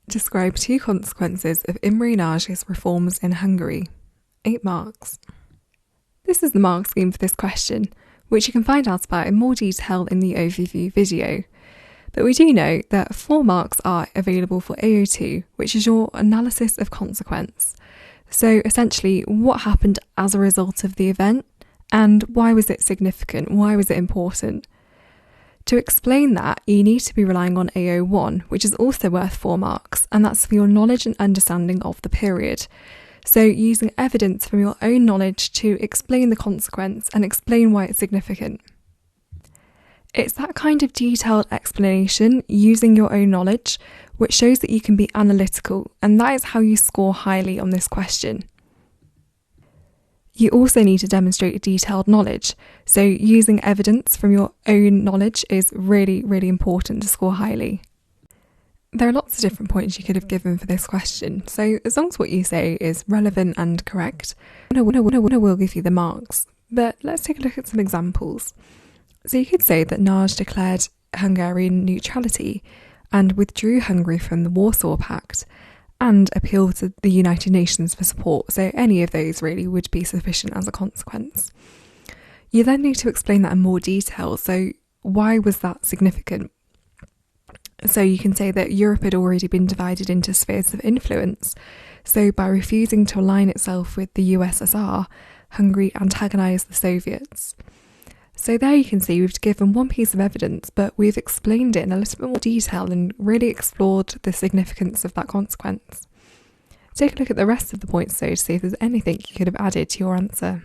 Describe 2 consequences of Imre Nagy's reforms in Hungary. 8 marks. This is the mark scheme for this question, which you can find out about in more detail in the overview video. But we do know that 4 marks are available for AO2, which is your analysis of consequence. So essentially, what happened as a result of the event, and why was it significant? Why was it important? To explain that, you need to be relying on AO1, which is also worth 4 marks, and that's for your knowledge and understanding of the period. So using evidence from your own knowledge to explain the consequence and explain why it's significant. It's that kind of detailed explanation using your own knowledge which shows that you can be analytical, and that is how you score highly on this question. You also need to demonstrate a detailed knowledge, so using evidence from your own knowledge is really, really important to score highly. There are lots of different points you could have given for this question, so as long as what you say is relevant and correct, I will give you the marks. But let's take a look at some examples. So you could say that Nagy declared Hungarian neutrality and withdrew Hungary from the Warsaw Pact, and appeal to the United Nations for support, so any of those really would be sufficient as a consequence. You then need to explain that in more detail, so why was that significant? So you can say that Europe had already been divided into spheres of influence, so by refusing to align itself with the USSR, Hungary antagonised the Soviets. So there you can see we've given one piece of evidence, but we've explained it in a little bit more detail and really explored the significance of that consequence. Take a look at the rest of the points though to see if there's anything you could have added to your answer.